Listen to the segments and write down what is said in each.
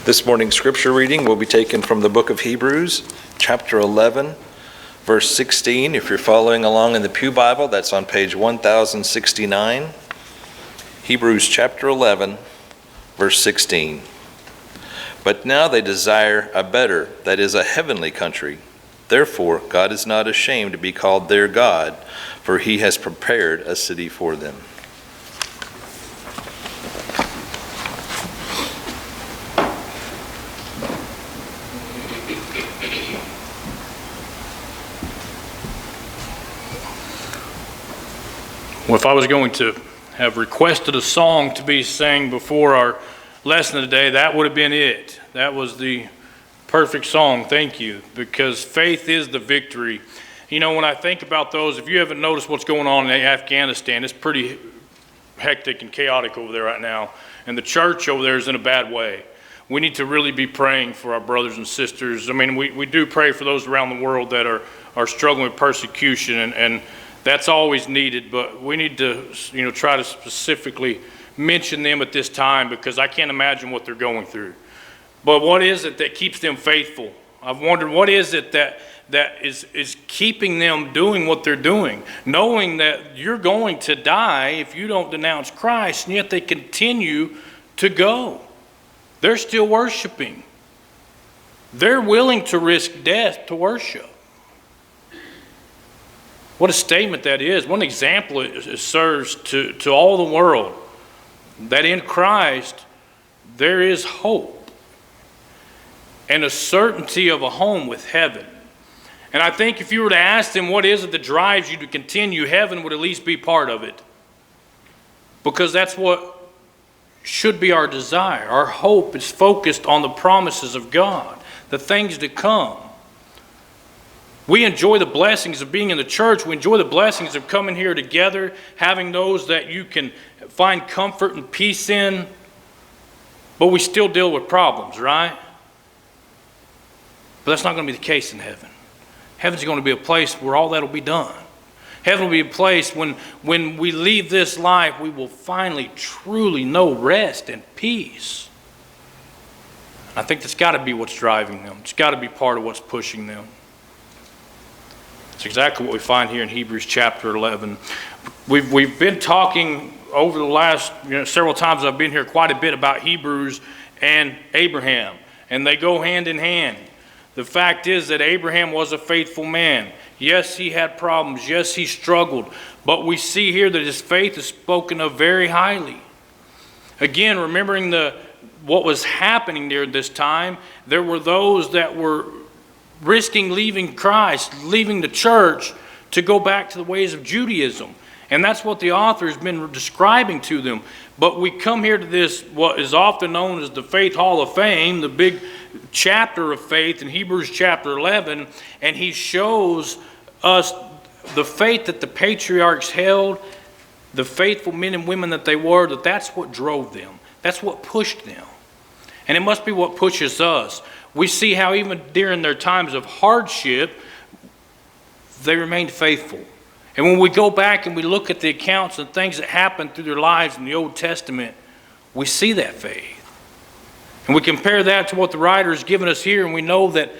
This morning's scripture reading will be taken from the book of Hebrews, chapter 11, verse 16. If you're following along in the Pew Bible, that's on page 1069. Hebrews chapter 11, verse 16. But now they desire a better, that is, a heavenly country. Therefore, God is not ashamed to be called their God, for he has prepared a city for them. Well, if I was going to have requested a song to be sang before our lesson today, that would have been it. That was the perfect song, thank you, because faith is the victory. You know, when I think about those, if you haven't noticed what's going on in Afghanistan, it's pretty hectic and chaotic over there right now, and the church over there is in a bad way. We need to really be praying for our brothers and sisters. I mean, we do pray for those around the world that are struggling with persecution, and that's always needed, but we need to, try to specifically mention them at this time because I can't imagine what they're going through. But what is it that keeps them faithful? I've wondered, what is it that is keeping them doing what they're doing, knowing that you're going to die if you don't denounce Christ, and yet they continue to go. They're still worshiping. They're willing to risk death to worship. What a statement that is. What an example it serves to all the world. That in Christ there is hope and a certainty of a home with heaven. And I think if you were to ask them what is it that drives you to continue, heaven would at least be part of it. Because that's what should be our desire. Our hope is focused on the promises of God, the things to come. We enjoy the blessings of being in the church. We enjoy the blessings of coming here together, having those that you can find comfort and peace in. But we still deal with problems, right? But that's not going to be the case in heaven. Heaven's going to be a place where all that will be done. Heaven will be a place when we leave this life, we will finally truly know rest and peace. I think that's got to be what's driving them. It's got to be part of what's pushing them. It's exactly what we find here in Hebrews chapter 11. We've been talking over the last several times I've been here quite a bit about Hebrews and Abraham, and they go hand in hand. The fact is that Abraham was a faithful man. Yes, he had problems. Yes, he struggled. But we see here that his faith is spoken of very highly. Again, remembering what was happening there this time, there were those that were risking leaving Christ, leaving the church to go back to the ways of Judaism. And that's what the author has been describing to them. But we come here to this, what is often known as the Faith Hall of Fame, the big chapter of faith in Hebrews chapter 11, and he shows us the faith that the patriarchs held, the faithful men and women that they were, that's what drove them. That's what pushed them. And it must be what pushes us. We see how even during their times of hardship, they remained faithful. And when we go back and we look at the accounts and things that happened through their lives in the Old Testament, we see that faith. And we compare that to what the writer has given us here, and we know that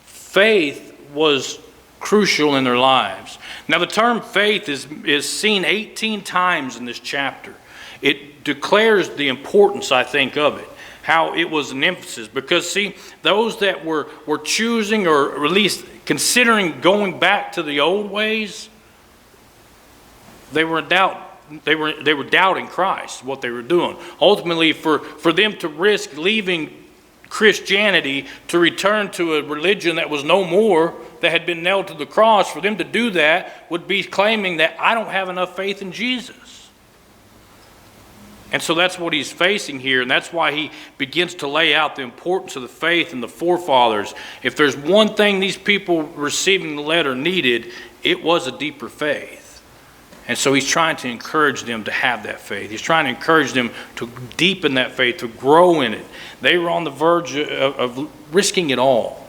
faith was crucial in their lives. Now the term faith is seen 18 times in this chapter. It declares the importance, I think, of it. How it was an emphasis. Because, see, those that were choosing or at least considering going back to the old ways, they were in doubt. They were doubting Christ, what they were doing. Ultimately, for them to risk leaving Christianity to return to a religion that was no more, that had been nailed to the cross, for them to do that would be claiming that I don't have enough faith in Jesus. And so that's what he's facing here, and that's why he begins to lay out the importance of the faith and the forefathers. If there's one thing these people receiving the letter needed, it was a deeper faith. And so he's trying to encourage them to have that faith. He's trying to encourage them to deepen that faith, to grow in it. They were on the verge of risking it all.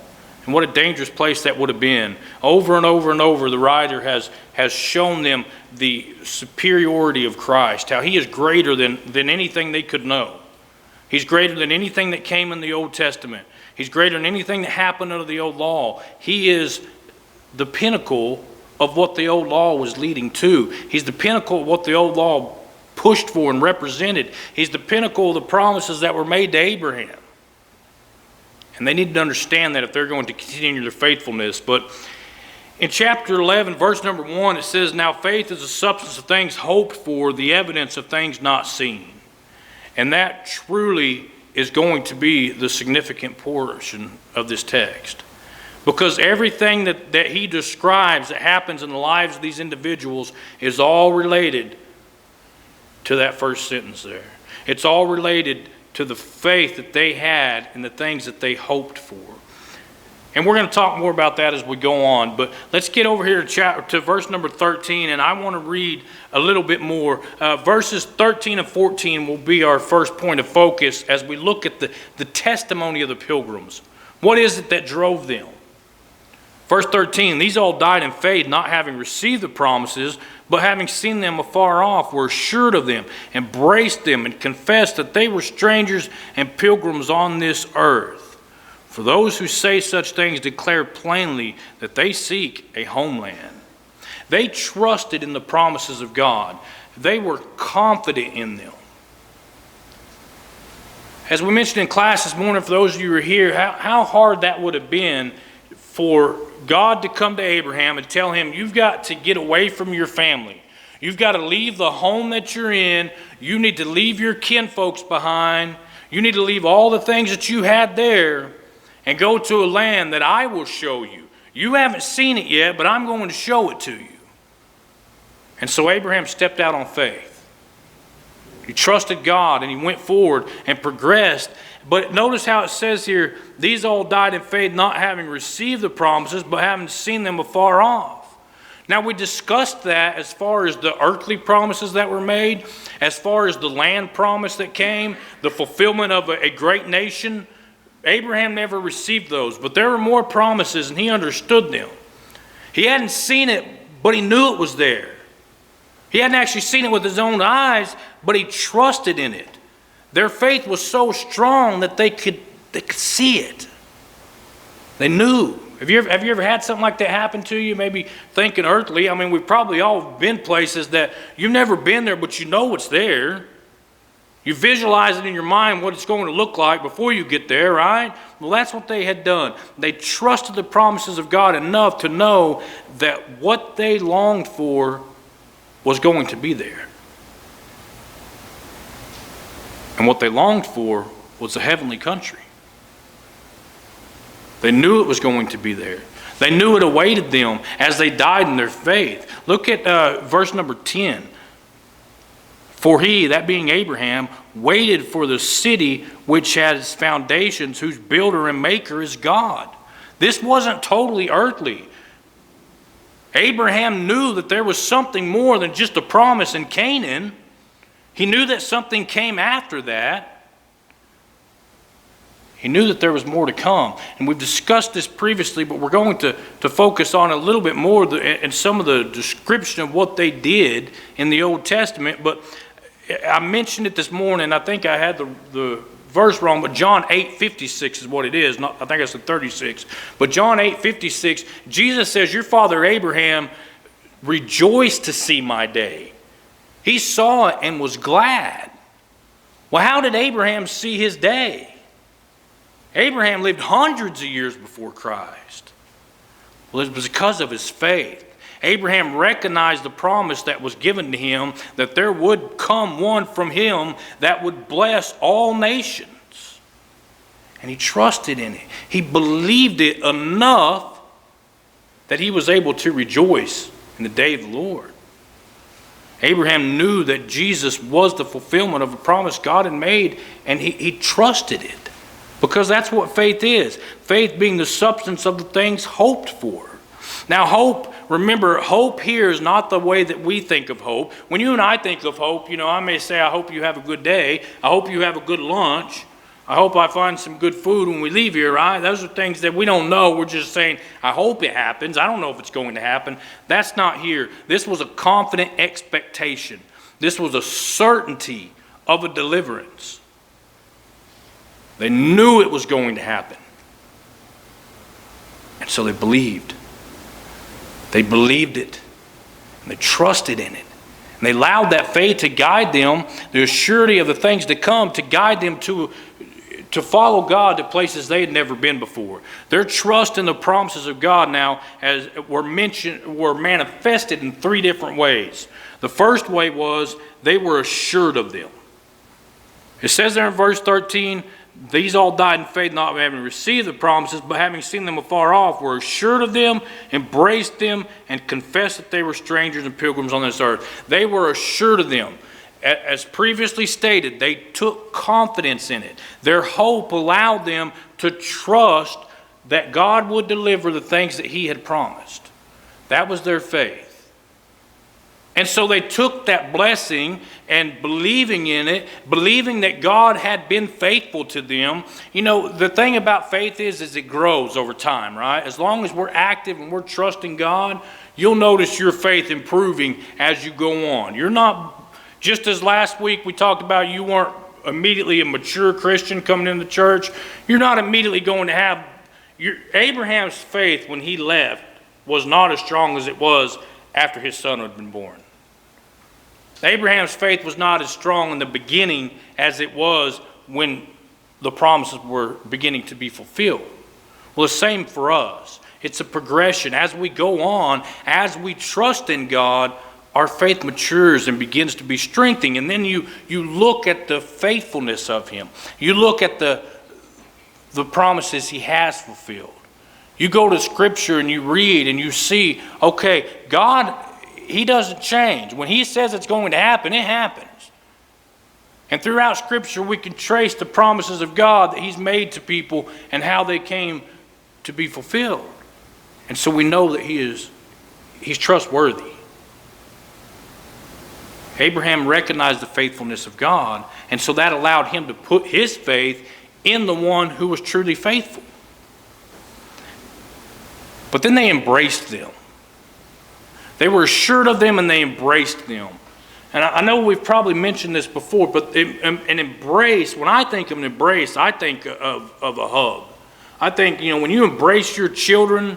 And what a dangerous place that would have been. Over and over and over, the writer has shown them the superiority of Christ, how he is greater than anything they could know. He's greater than anything that came in the Old Testament. He's greater than anything that happened under the old law. He is the pinnacle of what the old law was leading to. He's the pinnacle of what the old law pushed for and represented. He's the pinnacle of the promises that were made to Abraham. And they need to understand that if they're going to continue their faithfulness. But in chapter 11, verse number 1, it says, "Now faith is the substance of things hoped for, the evidence of things not seen." And that truly is going to be the significant portion of this text. Because everything that he describes that happens in the lives of these individuals is all related to that first sentence there. It's all related to the faith that they had and the things that they hoped for. And we're going to talk more about that as we go on. But let's get over here to verse number 13, and I want to read a little bit more. Verses 13 and 14 will be our first point of focus as we look at the testimony of the pilgrims. What is it that drove them? Verse 13, "These all died in faith, not having received the promises, but having seen them afar off, were assured of them, embraced them, and confessed that they were strangers and pilgrims on this earth. For those who say such things declare plainly that they seek a homeland." They trusted in the promises of God. They were confident in them. As we mentioned in class this morning, for those of you who are here, how hard that would have been for God to come to Abraham and tell him, you've got to get away from your family. You've got to leave the home that you're in. You need to leave your kinfolks behind. You need to leave all the things that you had there and go to a land that I will show you. You haven't seen it yet, but I'm going to show it to you. And so Abraham stepped out on faith. He trusted God and he went forward and progressed. But notice how it says here, "These all died in faith, not having received the promises, but having seen them afar off." Now we discussed that as far as the earthly promises that were made, as far as the land promise that came, the fulfillment of a great nation. Abraham never received those, but there were more promises and he understood them. He hadn't seen it, but he knew it was there. He hadn't actually seen it with his own eyes, but he trusted in it. Their faith was so strong that they could see it. They knew. Have you ever had something like that happen to you? Maybe thinking earthly. I mean, we've probably all been places that you've never been there, but you know it's there. You visualize it in your mind what it's going to look like before you get there, right? Well, that's what they had done. They trusted the promises of God enough to know that what they longed for was going to be there. And what they longed for was a heavenly country. They knew it was going to be there. They knew it awaited them as they died in their faith. Look at verse number 10. "For he," that being Abraham, "waited for the city which has foundations, whose builder and maker is God." This wasn't totally earthly. Abraham knew that there was something more than just a promise in Canaan. He knew that something came after that. He knew that there was more to come. And we've discussed this previously, but we're going to focus on a little bit more in some of the description of what they did in the Old Testament. But I mentioned it this morning. I think I had the verse wrong, but John 8:56 is what it is. I think it's the 36. But John 8:56, Jesus says, "Your father Abraham rejoiced to see my day. He saw it and was glad." Well, how did Abraham see his day? Abraham lived hundreds of years before Christ. Well, it was because of his faith. Abraham recognized the promise that was given to him, that there would come one from him that would bless all nations. And he trusted in it. He believed it enough that he was able to rejoice in the day of the Lord. Abraham knew that Jesus was the fulfillment of a promise God had made, and he trusted it. Because that's what faith is. Faith being the substance of the things hoped for. Now hope, remember, hope here is not the way that we think of hope. When you and I think of hope, I may say, I hope you have a good day. I hope you have a good lunch. I hope I find some good food when we leave here, right? Those are things that we don't know. We're just saying, I hope it happens. I don't know if it's going to happen. That's not here. This was a confident expectation. This was a certainty of a deliverance. They knew it was going to happen. And so they believed. They believed it. And they trusted in it. And they allowed that faith to guide them, the surety of the things to come, to guide them to follow God to places they had never been before. Their trust in the promises of God now as were manifested in three different ways. The first way was they were assured of them. It says there in verse 13, these all died in faith, not having received the promises, but having seen them afar off, were assured of them, embraced them, and confessed that they were strangers and pilgrims on this earth. They were assured of them. As previously stated, they took confidence in it. Their hope allowed them to trust that God would deliver the things that He had promised. That was their faith. And so they took that blessing and believing in it, believing that God had been faithful to them. You know, the thing about faith is it grows over time, right? As long as we're active and we're trusting God, you'll notice your faith improving as you go on. You're not, just as last week we talked about, you weren't immediately a mature Christian coming into church. You're not immediately going to have, Abraham's faith when he left was not as strong as it was after his son had been born. Abraham's faith was not as strong in the beginning as it was when the promises were beginning to be fulfilled. Well, the same for us. It's a progression. As we go on, as we trust in God, our faith matures and begins to be strengthened. And then you look at the faithfulness of Him. You look at the promises He has fulfilled. You go to Scripture and you read and you see, okay, God, He doesn't change. When He says it's going to happen, it happens. And throughout Scripture, we can trace the promises of God that He's made to people and how they came to be fulfilled. And so we know that He's trustworthy. Abraham recognized the faithfulness of God, and so that allowed him to put his faith in the one who was truly faithful. But then they embraced them. They were assured of them and they embraced them. And I know we've probably mentioned this before, but an embrace, when I think of an embrace, I think of a hug. I think, when you embrace your children,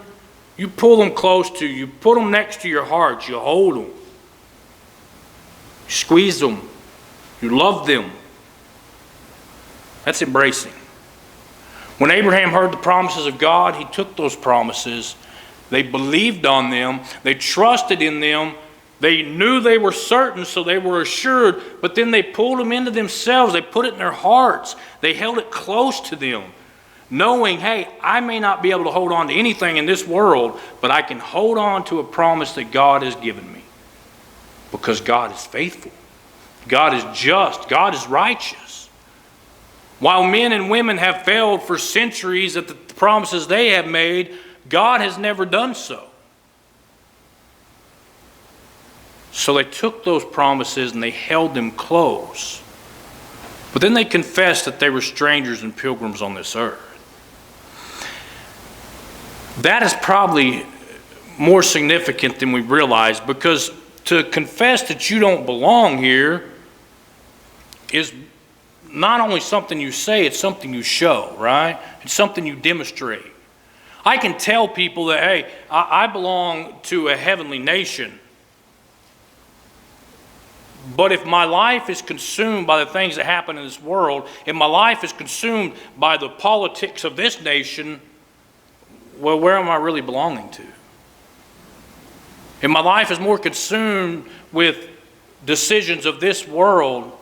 you pull them close to you, put them next to your heart, you hold them. You squeeze them. You love them. That's embracing. When Abraham heard the promises of God, he took those promises. They believed on them. They trusted in them. They knew they were certain, so they were assured. But then they pulled them into themselves. They put it in their hearts. They held it close to them, knowing, hey, I may not be able to hold on to anything in this world, but I can hold on to a promise that God has given me. Because God is faithful. God is just. God is righteous. While men and women have failed for centuries at the promises they have made, God has never done so. So they took those promises and they held them close. But then they confessed that they were strangers and pilgrims on this earth. That is probably more significant than we realize, because to confess that you don't belong here is not only something you say, it's something you show, right? It's something you demonstrate. I can tell people that, hey, I belong to a heavenly nation. But if my life is consumed by the things that happen in this world, if my life is consumed by the politics of this nation, well, where am I really belonging to? If my life is more consumed with decisions of this world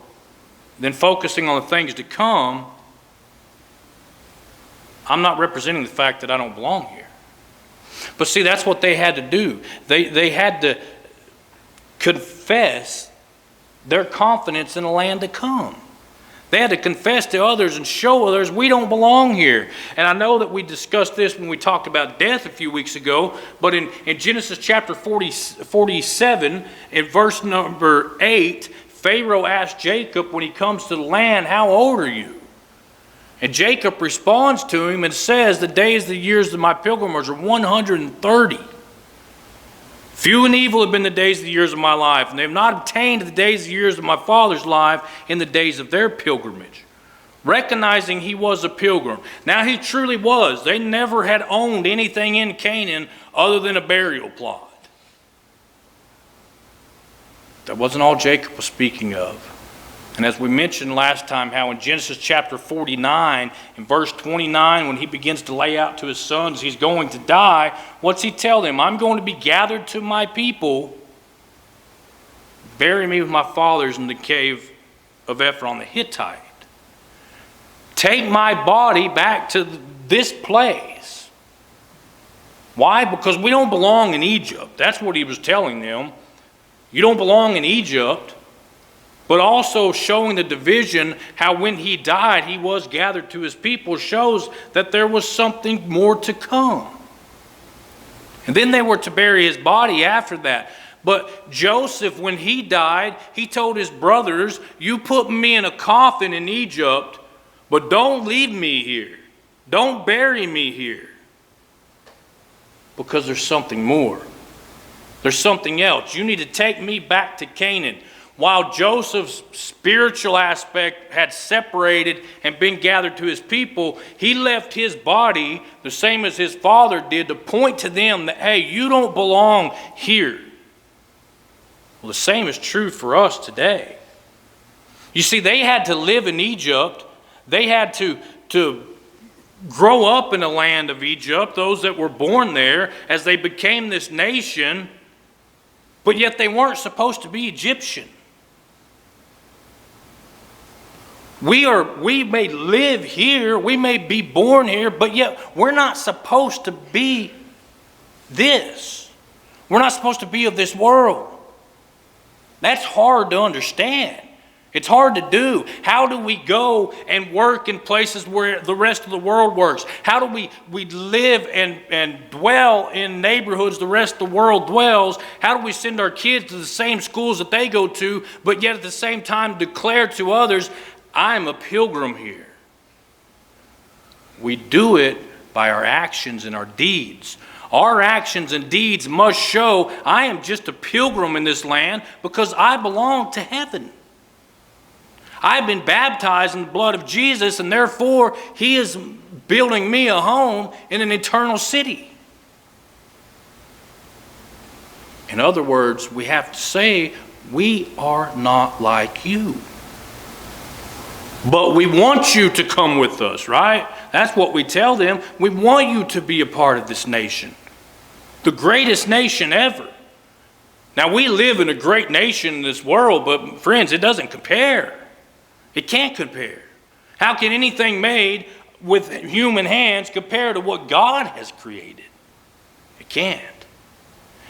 than focusing on the things to come, I'm not representing the fact that I don't belong here. But see, that's what they had to do. They had to confess their confidence in the land to come. They had to confess to others and show others we don't belong here. And I know that we discussed this when we talked about death a few weeks ago, but in Genesis chapter 47, in verse number 8, Pharaoh asked Jacob when he comes to the land, how old are you? And Jacob responds to him and says, the days, the years of my pilgrimage are 130. Few and evil have been the days, the years of my life, and they have not obtained the days, the years of my father's life in the days of their pilgrimage. recognizing he was a pilgrim. Now he truly was. They never had owned anything in Canaan other than a burial plot. That wasn't all Jacob was speaking of. And as we mentioned last time, how in Genesis chapter 49, in verse 29, when he begins to lay out to his sons he's going to die, what's he tell them? I'm going to be gathered to my people. Bury me with my fathers in the cave of Ephron the Hittite. Take my body back to this place. Why? Because we don't belong in Egypt. That's what he was telling them. You don't belong in Egypt. But also showing the division, how when he died, he was gathered to his people, shows that there was something more to come. And then they were to bury his body after that. But Joseph, when he died, he told his brothers, you put me in a coffin in Egypt, but don't leave me here. Don't bury me here. Because there's something more. There's something else. You need to take me back to Canaan. While Joseph's spiritual aspect had separated and been gathered to his people, he left his body, the same as his father did, to point to them that, hey, you don't belong here. Well, the same is true for us today. You see, they had to live in Egypt. They had to grow up in the land of Egypt, those that were born there, as they became this nation, but yet they weren't supposed to be Egyptian. We may live here, we may be born here, but yet we're not supposed to be this. We're not supposed to be of this world. That's hard to understand. It's hard to do. How do we go and work in places where the rest of the world works? How do we live and dwell in neighborhoods the rest of the world dwells? How do we send our kids to the same schools that they go to, but yet at the same time declare to others, I'm a pilgrim here? We do it by our actions and our deeds. Our actions and deeds must show I am just a pilgrim in this land because I belong to heaven. I've been baptized in the blood of Jesus, and therefore he is building me a home in an eternal city. In other words, we have to say, we are not like you. But we want you to come with us, right? That's what we tell them. We want you to be a part of this nation. The greatest nation ever. Now, we live in a great nation in this world, but friends, it doesn't compare. It can't compare. How can anything made with human hands compare to what God has created? It can't.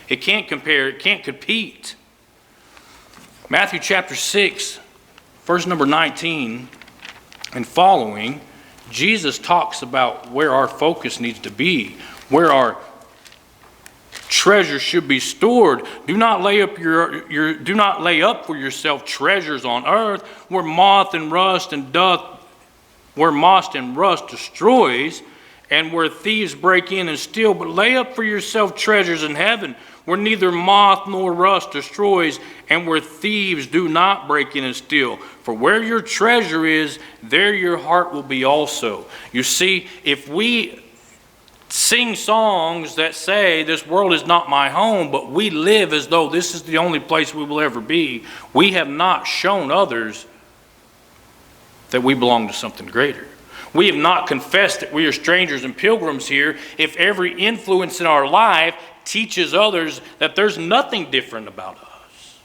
It can't compare. It can't compete. Matthew chapter 6, verse number 19 and following, Jesus talks about where our focus needs to be, where our treasure should be stored. Do not lay up for yourself treasures on earth, where moth and rust destroys, and where thieves break in and steal. But lay up for yourself treasures in heaven, where neither moth nor rust destroys, and where thieves do not break in and steal. For where your treasure is, there your heart will be also. You see, if we sing songs that say this world is not my home, but we live as though this is the only place we will ever be, we have not shown others that we belong to something greater. We have not confessed that we are strangers and pilgrims here if every influence in our life teaches others that there's nothing different about us.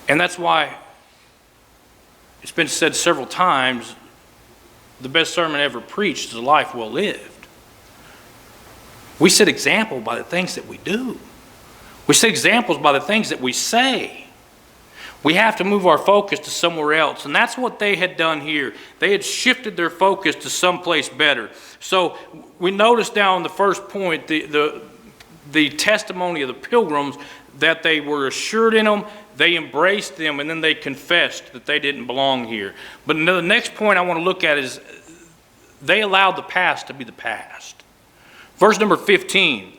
And that's why it's been said several times, the best sermon ever preached is a life well lived. We set example by the things that we do. We set examples by the things that we say. We have to move our focus to somewhere else. And that's what they had done here. They had shifted their focus to someplace better. So we notice down the first point, the testimony of the pilgrims, that they were assured in them, they embraced them, and then they confessed that they didn't belong here. But the next point I want to look at is they allowed the past to be the past. Verse number 15.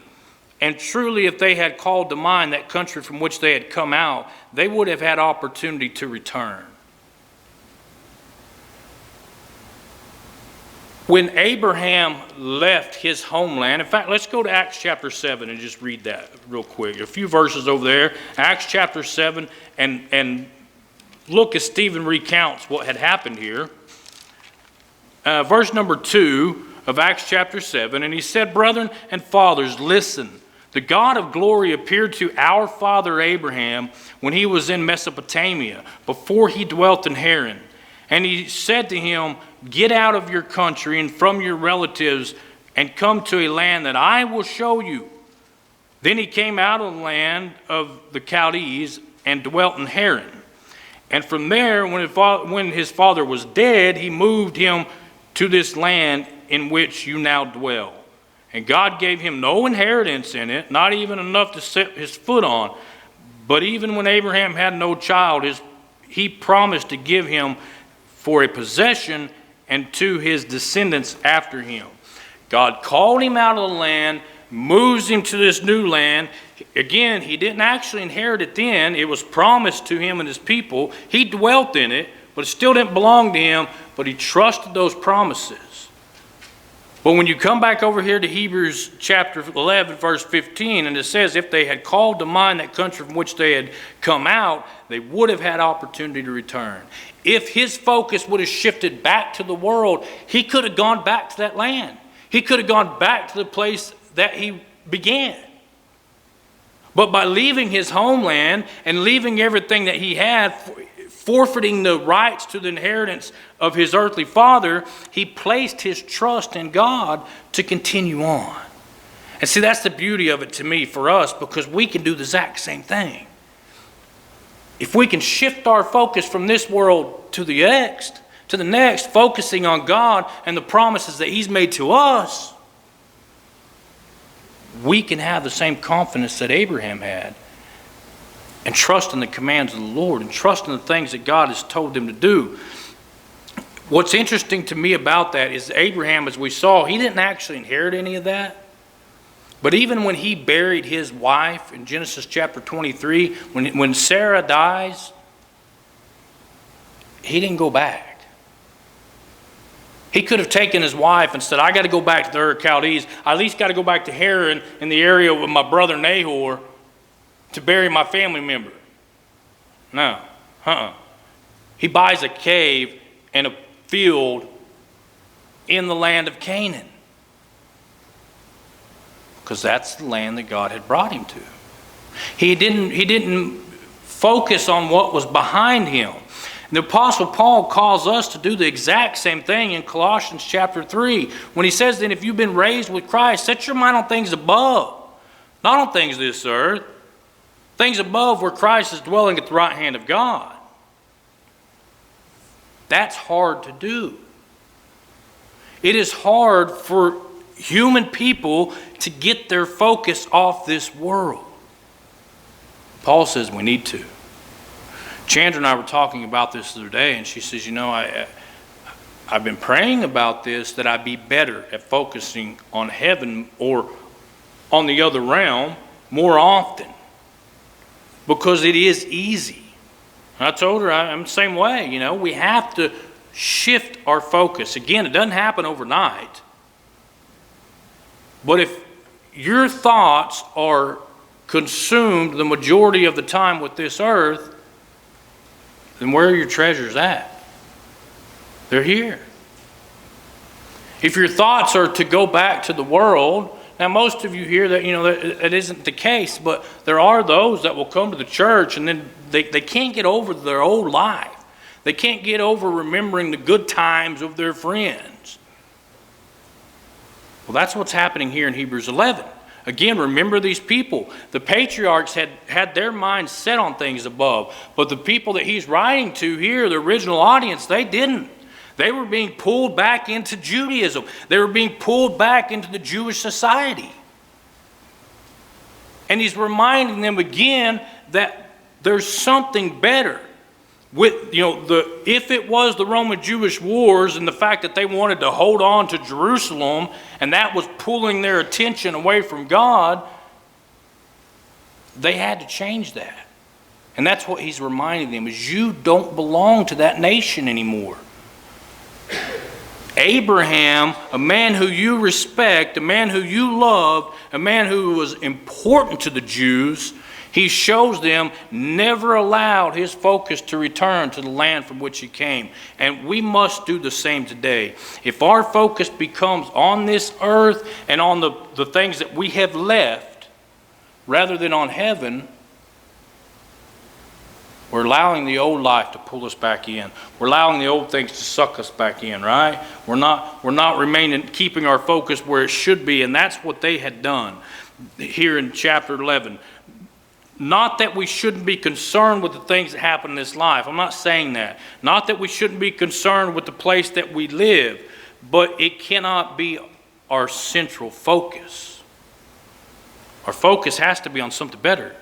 And truly, if they had called to mind that country from which they had come out, they would have had opportunity to return. When Abraham left his homeland, in fact, let's go to Acts chapter 7 and just read that real quick. A few verses over there, Acts chapter 7, and look as Stephen recounts what had happened here. Verse number 2 of Acts chapter 7, and he said, "Brethren and fathers, listen. The God of glory appeared to our father Abraham when he was in Mesopotamia, before he dwelt in Haran. And he said to him, Get out of your country and from your relatives and come to a land that I will show you. Then he came out of the land of the Chaldees and dwelt in Haran. And from there, when his father was dead, he moved him to this land in which you now dwell. And God gave him no inheritance in it, not even enough to set his foot on. But even when Abraham had no child, he promised to give him for a possession and to his descendants after him." God called him out of the land, moves him to this new land. Again, he didn't actually inherit it then. It was promised to him and his people. He dwelt in it, but it still didn't belong to him, but he trusted those promises. But when you come back over here to Hebrews chapter 11, verse 15, and it says, if they had called to mind that country from which they had come out, they would have had opportunity to return. If his focus would have shifted back to the world, he could have gone back to that land. He could have gone back to the place that he began. But by leaving his homeland and leaving everything that he had, forfeiting the rights to the inheritance of his earthly father, he placed his trust in God to continue on. And see, that's the beauty of it to me for us, because we can do the exact same thing. If we can shift our focus from this world to the next, focusing on God and the promises that he's made to us, we can have the same confidence that Abraham had, and trust in the commands of the Lord, and trust in the things that God has told them to do. What's interesting to me about that is Abraham, as we saw, he didn't actually inherit any of that. But even when he buried his wife in Genesis chapter 23, when Sarah dies, he didn't go back. He could have taken his wife and said, I got to go back to the Ur Chaldees. I at least got to go back to Haran in the area with my brother Nahor to bury my family member. No. He buys a cave and a field in the land of Canaan, because that's the land that God had brought him to. He didn't focus on what was behind him. And the Apostle Paul calls us to do the exact same thing in Colossians chapter 3, when he says, then if you've been raised with Christ, set your mind on things above, not on things of this earth. Things above, where Christ is dwelling at the right hand of God. That's hard to do. It is hard for human people to get their focus off this world. Paul says we need to. Chandra and I were talking about this the other day, and she says, I've been praying about this, that I be better at focusing on heaven or on the other realm more often. Because it is easy. And I told her I'm the same way. We have to shift our focus. Again, it doesn't happen overnight. But if your thoughts are consumed the majority of the time with this earth, then where are your treasures at? They're here. If your thoughts are to go back to the world, now most of you hear that, that isn't the case, but there are those that will come to the church and then they can't get over their old life. They can't get over remembering the good times of their friends. Well, that's what's happening here in Hebrews 11. Again, remember these people. The patriarchs had their minds set on things above, but the people that he's writing to here, the original audience, they didn't. They were being pulled back into Judaism. They were being pulled back into the Jewish society. And he's reminding them again that there's something better. If it was the Roman Jewish wars and the fact that they wanted to hold on to Jerusalem, and that was pulling their attention away from God, they had to change that. And that's what he's reminding them, is you don't belong to that nation anymore. Abraham, a man who you respect, a man who you loved, a man who was important to the Jews, he shows them never allowed his focus to return to the land from which he came. And we must do the same today. If our focus becomes on this earth and on the things that we have left, rather than on heaven, we're allowing the old life to pull us back in. We're allowing the old things to suck us back in, right? We're not keeping our focus where it should be, and that's what they had done here in chapter 11. Not that we shouldn't be concerned with the things that happen in this life. I'm not saying that. Not that we shouldn't be concerned with the place that we live, but it cannot be our central focus. Our focus has to be on something better.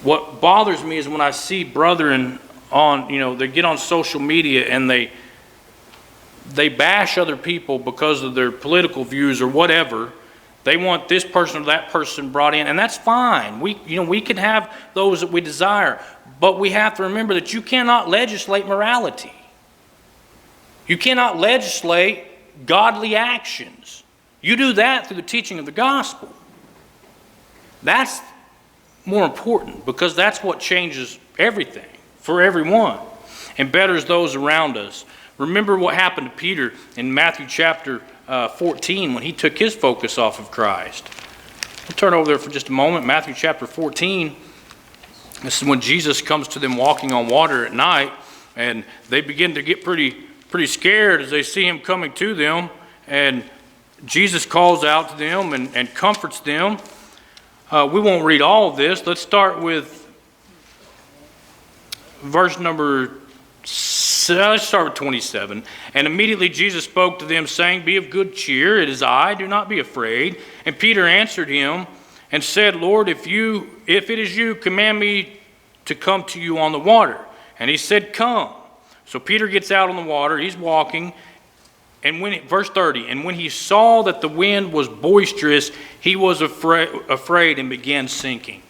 What bothers me is when I see brethren they get on social media and they bash other people because of their political views or whatever. They want this person or that person brought in, and that's fine. We can have those that we desire, but we have to remember that you cannot legislate morality. You cannot legislate godly actions. You do that through the teaching of the gospel. That's more important, because that's what changes everything for everyone and betters those around us. Remember what happened to Peter in Matthew chapter 14 when he took his focus off of Christ. We'll turn over there for just a moment. Matthew chapter 14. This is when Jesus comes to them walking on water at night, and they begin to get pretty scared as they see him coming to them, and Jesus calls out to them and comforts them. We won't read all of this. Let's start with verse number 27. And immediately Jesus spoke to them, saying, "Be of good cheer, it is I, do not be afraid." And Peter answered him and said, "Lord, if it is you, command me to come to you on the water." And he said, "Come." So Peter gets out on the water, he's walking. And verse 30, and when he saw that the wind was boisterous, he was afraid and began sinking.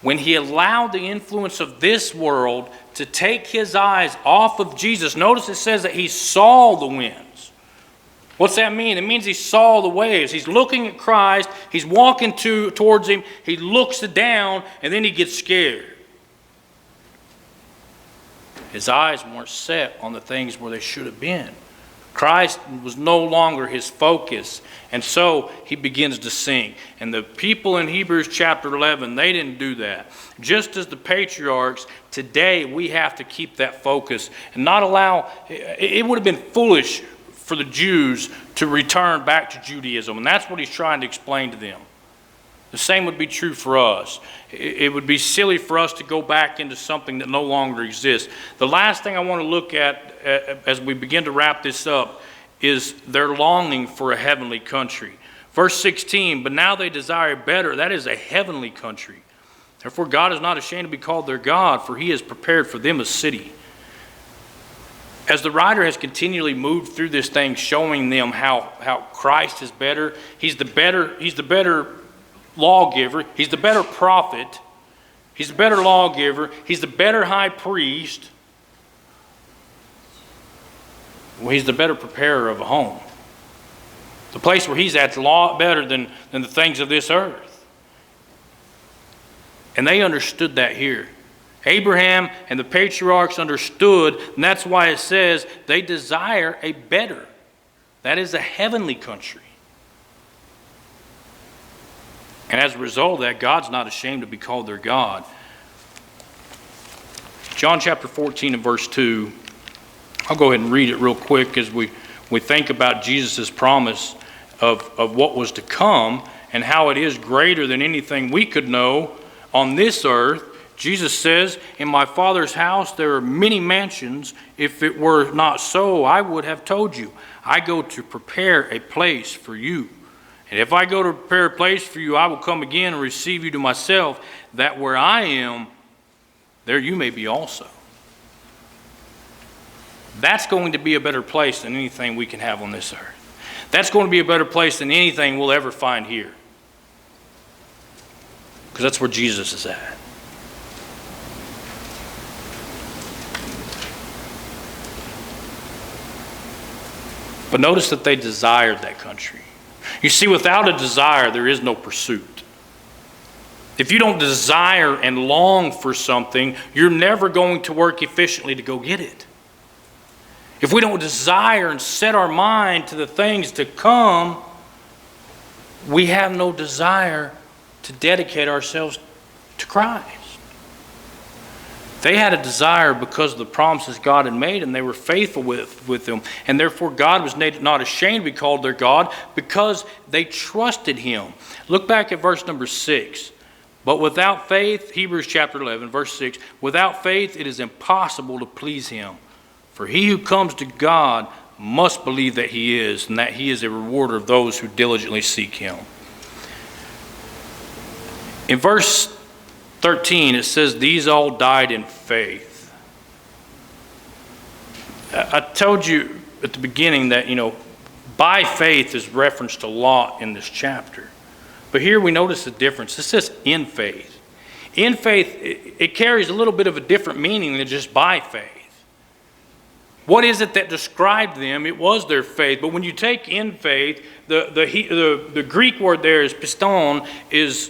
When he allowed the influence of this world to take his eyes off of Jesus, notice it says that he saw the winds. What's that mean? It means he saw the waves. He's looking at Christ, he's walking towards him, he looks down, and then he gets scared. His eyes weren't set on the things where they should have been. Christ was no longer his focus, and so he begins to sink. And the people in Hebrews chapter 11, they didn't do that. Just as the patriarchs, today we have to keep that focus and not allow, it would have been foolish for the Jews to return back to Judaism, and that's what he's trying to explain to them. The same would be true for us. It would be silly for us to go back into something that no longer exists. The last thing I want to look at as we begin to wrap this up is their longing for a heavenly country. Verse 16, but now they desire better, that is a heavenly country. Therefore God is not ashamed to be called their God, for he has prepared for them a city. As the writer has continually moved through this thing, showing them how Christ is better, he's the better lawgiver, he's the better prophet, he's the better lawgiver, he's the better high priest, he's the better preparer of a home. The place where he's at's a lot better than the things of this earth. And they understood that here. Abraham and the patriarchs understood, and that's why it says they desire a better, that is a heavenly country. And as a result of that, God's not ashamed to be called their God. John chapter 14 and verse 2. I'll go ahead and read it real quick as we think about Jesus' promise of what was to come and how it is greater than anything we could know on this earth. Jesus says, "In my Father's house there are many mansions. If it were not so, I would have told you. I go to prepare a place for you. And if I go to prepare a place for you, I will come again and receive you to myself, that where I am, there you may be also." That's going to be a better place than anything we can have on this earth. That's going to be a better place than anything we'll ever find here. Because that's where Jesus is at. But notice that they desired that country. You see, without a desire, there is no pursuit. If you don't desire and long for something, you're never going to work efficiently to go get it. If we don't desire and set our mind to the things to come, we have no desire to dedicate ourselves to Christ. They had a desire because of the promises God had made, and they were faithful with them. And therefore God was not ashamed to be called their God because they trusted Him. Look back at verse number 6. But without faith, Hebrews chapter 11, verse 6, without faith it is impossible to please Him. For he who comes to God must believe that He is, and that He is a rewarder of those who diligently seek Him. In verse 13, it says, these all died in faith. I told you at the beginning that, by faith is referenced a lot in this chapter. But here we notice the difference. It says in faith. In faith, it carries a little bit of a different meaning than just by faith. What is it that described them? It was their faith. But when you take in faith, the Greek word there is piston, is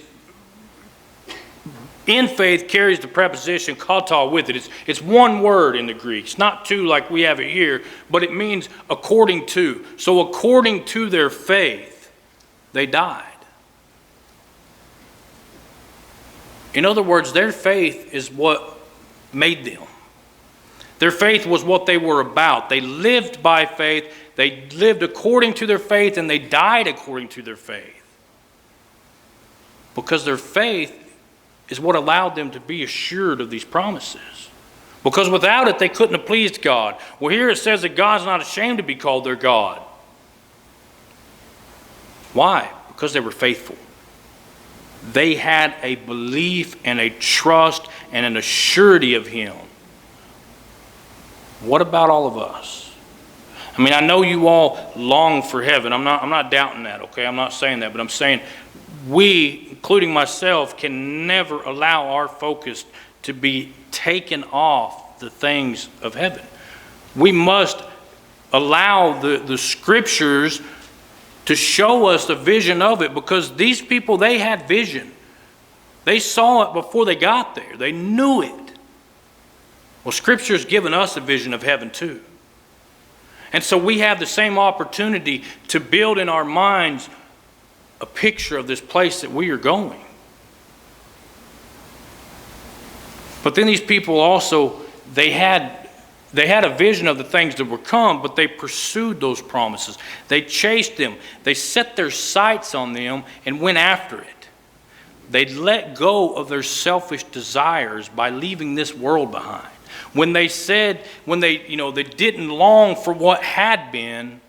in faith carries the preposition kata with it. It's one word in the Greek. It's not two like we have it here, but it means according to. So according to their faith, they died. In other words, their faith is what made them. Their faith was what they were about. They lived by faith. They lived according to their faith, and they died according to their faith. Because their faith is what allowed them to be assured of these promises. Because without it, they couldn't have pleased God. Well, here it says that God's not ashamed to be called their God. Why? Because they were faithful. They had a belief and a trust and an assurity of Him. What about all of us? I mean, I know you all long for heaven. I'm not doubting that, okay? I'm not saying that, but I'm saying we, including myself, can never allow our focus to be taken off the things of heaven. We must allow the Scriptures to show us the vision of it, because these people, they had vision. They saw it before they got there. They knew it. Well, Scripture's given us a vision of heaven too. And so we have the same opportunity to build in our minds a picture of this place that we are going. But then these people also, they had a vision of the things that would come, but they pursued those promises. They chased them. They set their sights on them and went after it. They let go of their selfish desires by leaving this world behind. When they didn't long for what had been,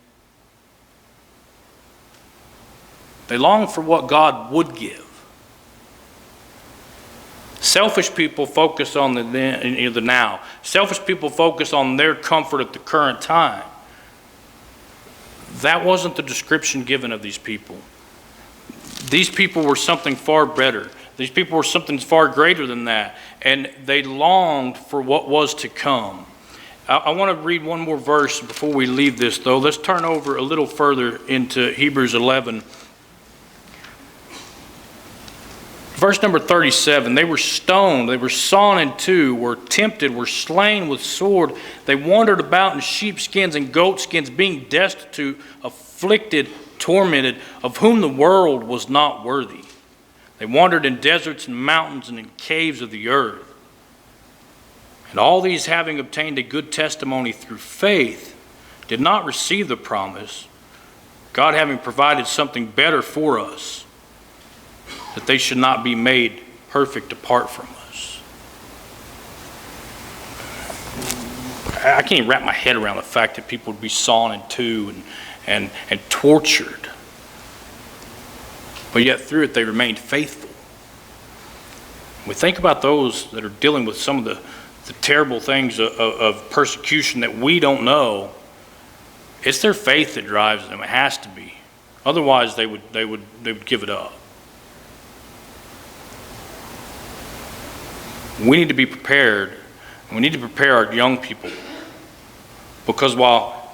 they longed for what God would give. Selfish people focus on the now. Selfish people focus on their comfort at the current time. That wasn't the description given of these people. These people were something far better. These people were something far greater than that. And they longed for what was to come. I want to read one more verse before we leave this, though. Let's turn over a little further into Hebrews 11. Verse number 37, they were stoned, they were sawn in two, were tempted, were slain with sword. They wandered about in sheepskins and goatskins, being destitute, afflicted, tormented, of whom the world was not worthy. They wandered in deserts and mountains and in caves of the earth. And all these, having obtained a good testimony through faith, did not receive the promise, God having provided something better for us, that they should not be made perfect apart from us. I can't even wrap my head around the fact that people would be sawn in two and tortured. But yet through it they remained faithful. We think about those that are dealing with some of the terrible things of persecution that we don't know. It's their faith that drives them. It has to be. Otherwise they would give it up. We need to be prepared, and we need to prepare our young people, because while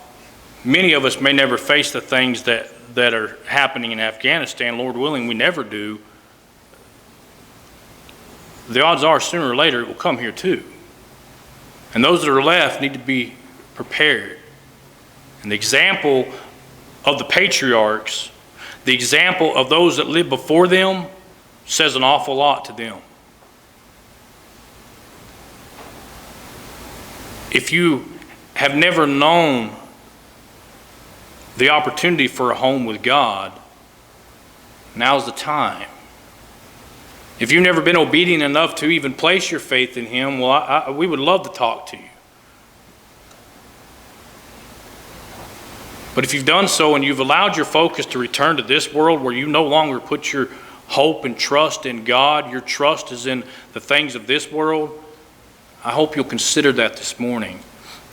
Many of us may never face the things that are happening in Afghanistan. Lord willing, we never do. The odds are sooner or later it will come here too. And those that are left need to be prepared. And the example of the patriarchs, the example of those that lived before them, says an awful lot to them. If you have never known the opportunity for a home with God, now's the time. If you've never been obedient enough to even place your faith in Him, well, we would love to talk to you. But if you've done so and you've allowed your focus to return to this world where you no longer put your hope and trust in God, your trust is in the things of this world, I hope you'll consider that this morning.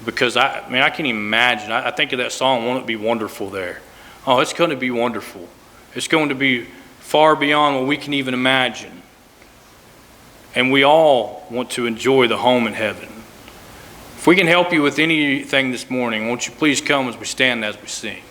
Because I can't even imagine. I think of that song, Won't It Be Wonderful there? Oh, it's going to be wonderful. It's going to be far beyond what we can even imagine. And we all want to enjoy the home in heaven. If we can help you with anything this morning, won't you please come as we stand as we sing.